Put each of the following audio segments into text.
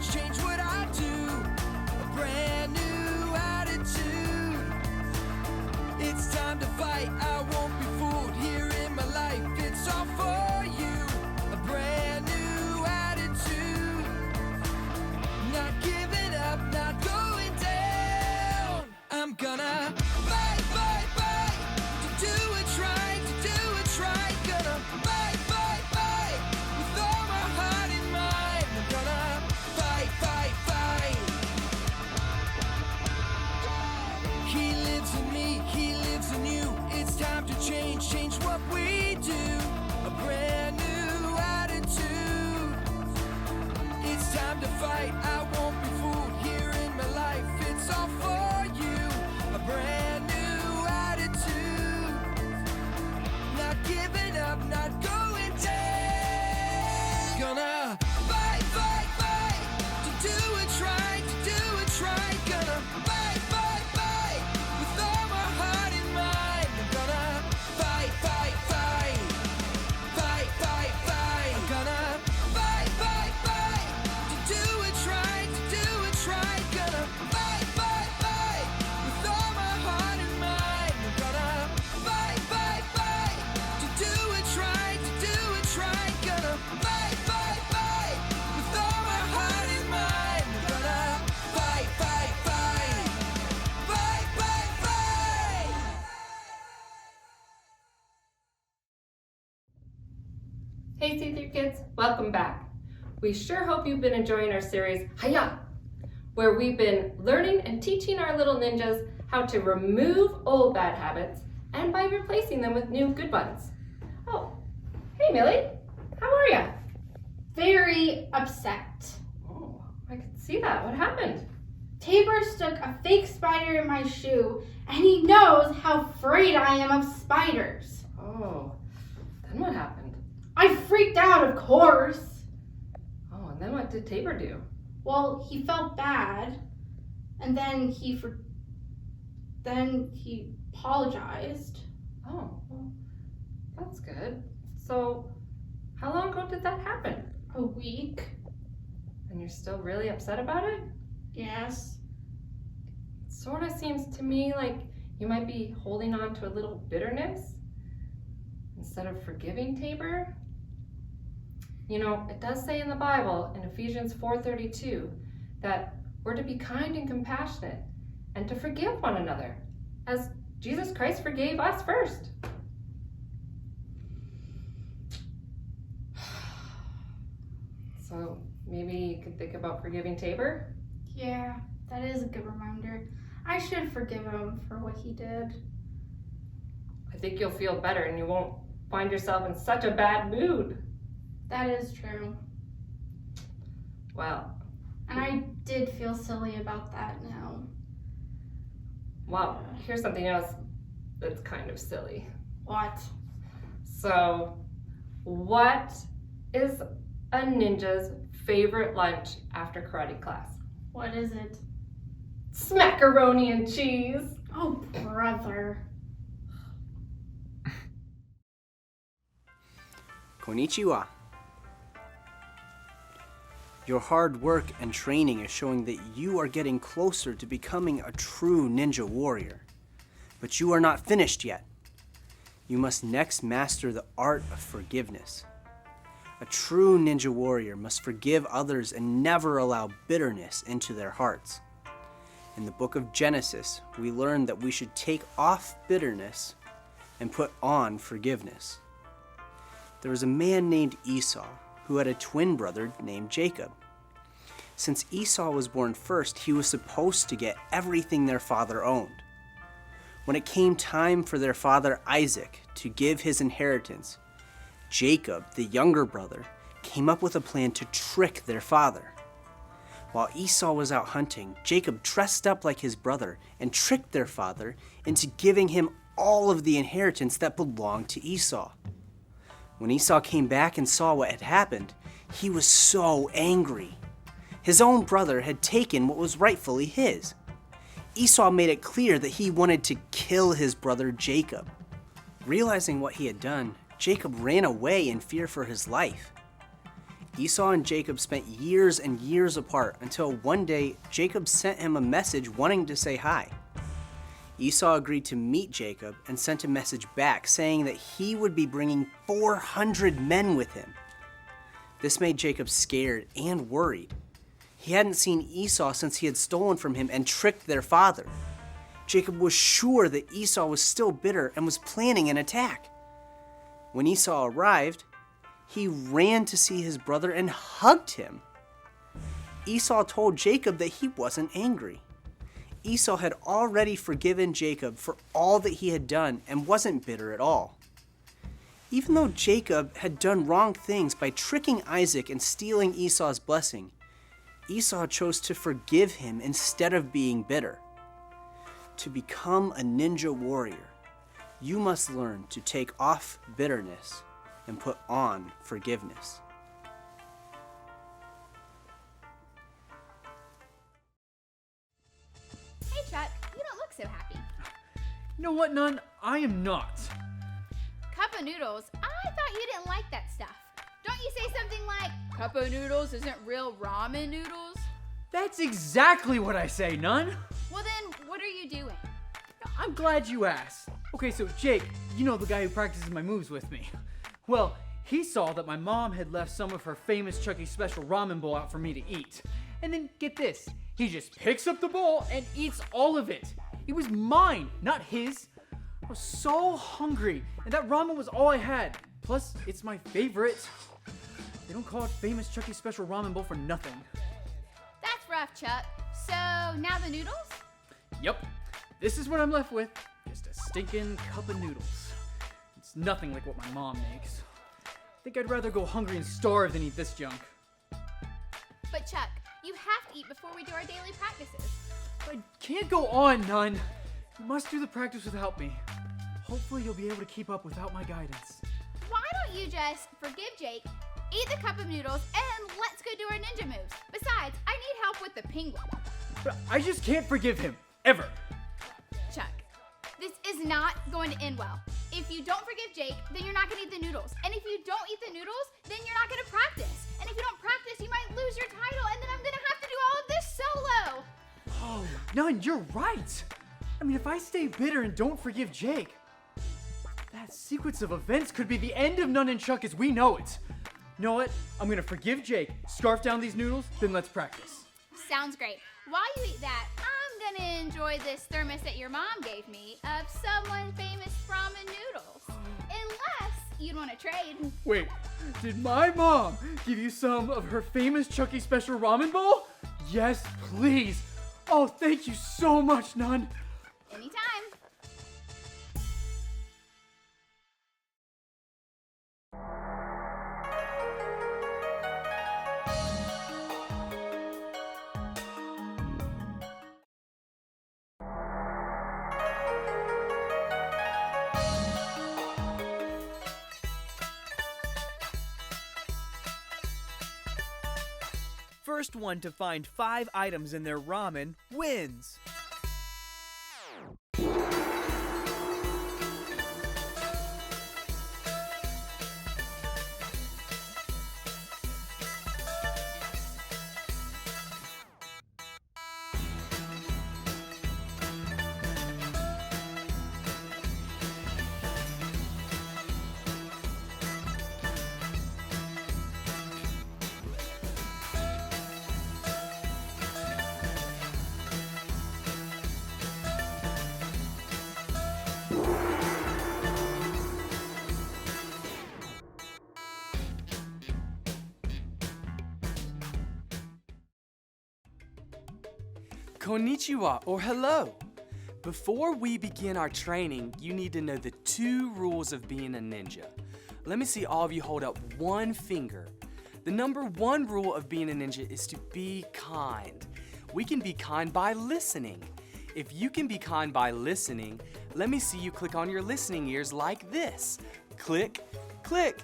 change what I do. A brand new attitude. It's time to fight, I won't be fooled. Here in my life, it's all for you. A brand new attitude. Not giving up, not going down. I'm gonna fight, fight, fight. To do what's right, to do what's right. Gonna fight, fight, fight. With all my heart and mind. I'm gonna fight, fight, fight. He lives in me, he lives in you. It's time to change, change what we do. A brand new attitude. It's time to fight, I won't be fooled. Here in my life, it's all for you. A brand new attitude. Not giving up, not going down. Gonna fight, fight, fight. To do what's right, to do what's right. Gonna fight, fight, fight. With all my heart and mind. I'm gonna fight, fight, fight. Fight, fight, fight. I'm gonna fight, fight, fight. To do what's right, to do what's right. Gonna fight, fight, fight. With all my heart and mind. I'm gonna fight, fight, fight. To do what's right, to do what's right. Gonna fight, fight, fight. With all my heart and mind. I'm gonna fight, fight, fight. Fight, fight, fight. Hey C3 kids, welcome back. We sure hope you've been enjoying our series, Hi-Yah, where we've been learning and teaching our little ninjas how to remove old bad habits and by replacing them with new good ones. Oh, hey Millie, how are ya? Very upset. Oh, I can see that. What happened? Tabor stuck a fake spider in my shoe, and he knows how afraid I am of spiders. Oh, then what happened? I freaked out, of course. Oh, and then what did Tabor do? Well, he felt bad, and then he apologized. Oh, well, that's good. So, how long ago did that happen? A week. And you're still really upset about it? Yes. Sort of seems to me like you might be holding on to a little bitterness instead of forgiving Tabor. You know, it does say in the Bible, in Ephesians 4:32, that we're to be kind and compassionate and to forgive one another, as Jesus Christ forgave us first. So maybe you could think about forgiving Tabor? Yeah, that is a good reminder. I should forgive him for what he did. I think you'll feel better and you won't find yourself in such a bad mood. That is true. Well, And I did feel silly about that now. well, here's something else that's kind of silly. What? So, what is a ninja's favorite lunch after karate class? What is it? Smackaroni and cheese. Oh, brother. Konnichiwa. Your hard work and training is showing that you are getting closer to becoming a true ninja warrior. But you are not finished yet. You must next master the art of forgiveness. A true ninja warrior must forgive others and never allow bitterness into their hearts. In the book of Genesis, we learn that we should take off bitterness and put on forgiveness. There was a man named Esau who had a twin brother named Jacob. Since Esau was born first, he was supposed to get everything their father owned. When it came time for their father Isaac to give his inheritance, Jacob, the younger brother, came up with a plan to trick their father. While Esau was out hunting, Jacob dressed up like his brother and tricked their father into giving him all of the inheritance that belonged to Esau. When Esau came back and saw what had happened, he was so angry. His own brother had taken what was rightfully his. Esau made it clear that he wanted to kill his brother Jacob. Realizing what he had done, Jacob ran away in fear for his life. Esau and Jacob spent years and years apart until one day Jacob sent him a message wanting to say hi. Esau agreed to meet Jacob and sent a message back saying that he would be bringing 400 men with him. This made Jacob scared and worried. He hadn't seen Esau since he had stolen from him and tricked their father. Jacob was sure that Esau was still bitter and was planning an attack. When Esau arrived, he ran to see his brother and hugged him. Esau told Jacob that he wasn't angry. Esau had already forgiven Jacob for all that he had done and wasn't bitter at all. Even though Jacob had done wrong things by tricking Isaac and stealing Esau's blessing, Esau chose to forgive him instead of being bitter. To become a ninja warrior, you must learn to take off bitterness and put on forgiveness. Hey Chuck, you don't look so happy. You know what, Nun? I am not. Cup of noodles? I thought you didn't like that stuff. Don't you say something like, cup of noodles isn't real ramen noodles? That's exactly what I say, Nun. Well then, what are you doing? I'm glad you asked. Okay, so Jake, you know the guy who practices my moves with me. Well, he saw that my mom had left some of her famous Chucky's special ramen bowl out for me to eat. And then, get this, he just picks up the bowl and eats all of it. It was mine, not his. I was so hungry, and that ramen was all I had. Plus, it's my favorite. They don't call it famous Chucky's special ramen bowl for nothing. That's rough, Chuck. So, now the noodles? Yep, this is what I'm left with. Just a stinking cup of noodles. It's nothing like what my mom makes. I think I'd rather go hungry and starve than eat this junk. But Chuck, you have to eat before we do our daily practices. I can't go on, Nun. You must do the practice without me. Hopefully you'll be able to keep up without my guidance. Why don't you just forgive Jake, eat the cup of noodles, and let's go do our ninja moves. Besides, I need help with the penguin. But I just can't forgive him. Ever. Chuck, this is not going to end well. If you don't forgive Jake, then you're not going to eat the noodles. And if you don't eat the noodles, then you're not going to practice. And if you don't practice, you might lose your title, and then I'm going to have to do all of this solo. Oh, Nun, you're right. I mean, if I stay bitter and don't forgive Jake, that sequence of events could be the end of Nun and Chuck as we know it. You know what? I'm going to forgive Jake, scarf down these noodles, then let's practice. Sounds great. While you eat that, I'm gonna enjoy this thermos that your mom gave me of someone famous ramen noodles. Unless you'd want to trade. Wait, did my mom give you some of her famous Chucky special ramen bowl? Yes, please. Oh, thank you so much, Nun. Anytime. First one to find 5 items in their ramen wins. Konnichiwa, or hello. Before we begin our training, you need to know the 2 rules of being a ninja. Let me see all of you hold up one finger. The number 1 rule of being a ninja is to be kind. We can be kind by listening. If you can be kind by listening, let me see you click on your listening ears like this. Click, click.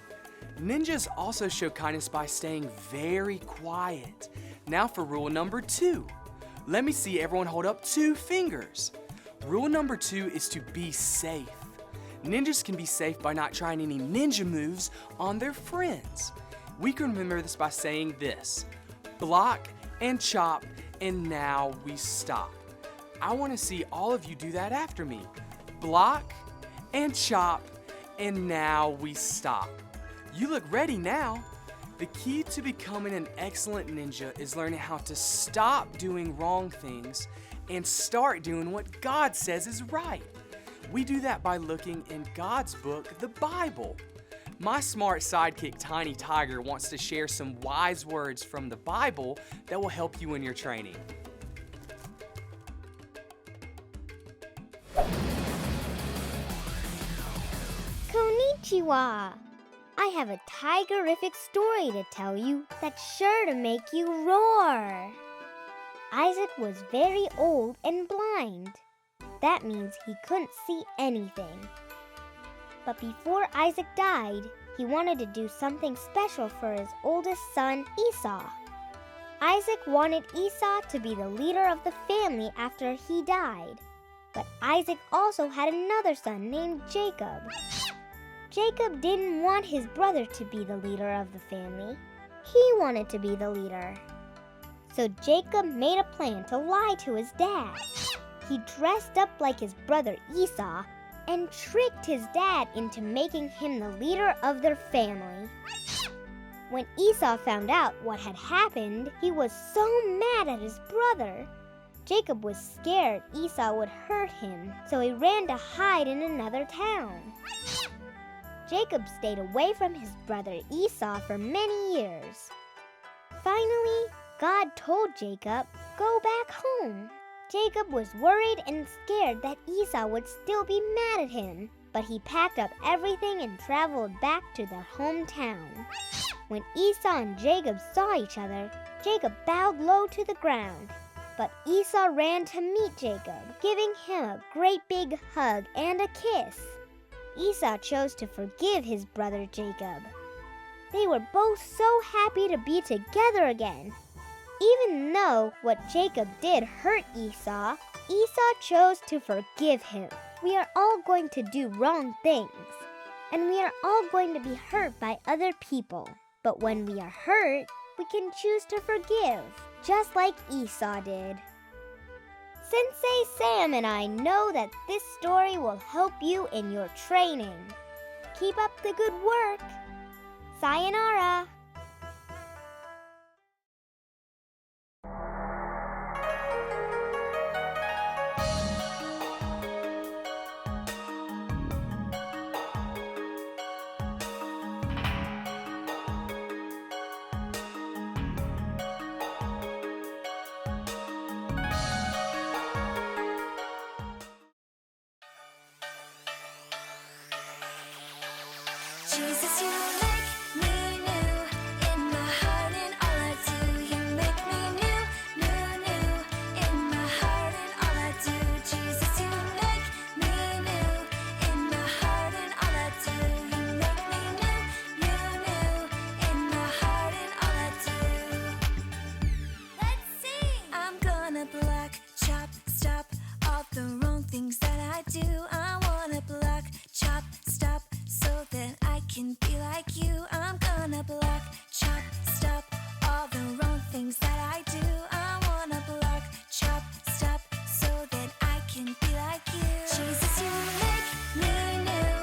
Ninjas also show kindness by staying very quiet. Now for rule number 2. Let me see everyone hold up 2 fingers. Rule number 2 is to be safe. Ninjas can be safe by not trying any ninja moves on their friends. We can remember this by saying this: block and chop, and now we stop. I want to see all of you do that after me. Block and chop, and now we stop. You look ready now. The key to becoming an excellent ninja is learning how to stop doing wrong things and start doing what God says is right. We do that by looking in God's book, the Bible. My smart sidekick, Tiny Tiger, wants to share some wise words from the Bible that will help you in your training. Konnichiwa! I have a tigerific story to tell you that's sure to make you roar. Isaac was very old and blind. That means he couldn't see anything. But before Isaac died, he wanted to do something special for his oldest son, Esau. Isaac wanted Esau to be the leader of the family after he died. But Isaac also had another son named Jacob. Jacob didn't want his brother to be the leader of the family. He wanted to be the leader. So Jacob made a plan to lie to his dad. He dressed up like his brother Esau and tricked his dad into making him the leader of their family. When Esau found out what had happened, he was so mad at his brother. Jacob was scared Esau would hurt him, so he ran to hide in another town. Jacob stayed away from his brother Esau for many years. Finally, God told Jacob, "Go back home." Jacob was worried and scared that Esau would still be mad at him, but he packed up everything and traveled back to their hometown. When Esau and Jacob saw each other, Jacob bowed low to the ground. But Esau ran to meet Jacob, giving him a great big hug and a kiss. Esau chose to forgive his brother Jacob. They were both so happy to be together again. Even though what Jacob did hurt Esau, Esau chose to forgive him. We are all going to do wrong things, and we are all going to be hurt by other people. But when we are hurt, we can choose to forgive, just like Esau did. Sensei Sam and I know that this story will help you in your training. Keep up the good work. Sayonara. Jesus, you make me new in my heart and all I do. You make me new, new, new in my heart and all I do. Jesus, you make me new in my heart and all I do. You make me new, new, new in my heart and all I do. Let's sing. I'm gonna block, chop, stop all the wrong things that I do. I wanna block, chop, stop so that I can be like you. I'm gonna block, chop, stop all the wrong things that I do. I wanna block, chop, stop so that I can be like you. Jesus, you make me new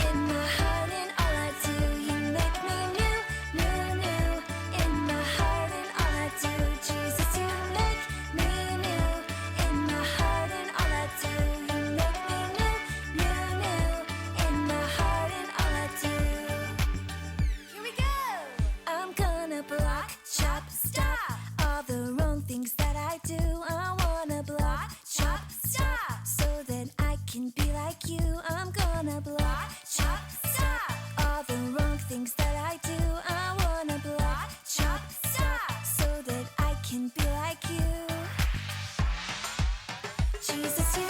in my heart and all I do. You make me new, new, new in my heart and all I do. Jesus, you make me new in my heart and all I do. You make me new, new, new in my heart and all I do. Here we go. I'm gonna block, chop, stop all the wrong things that I do. I wanna block, chop, stop so that I can be like you. I'm gonna block, chop, stop all the wrong things that I do. I wanna block, chop, stop so that I can be like you. Jesus, you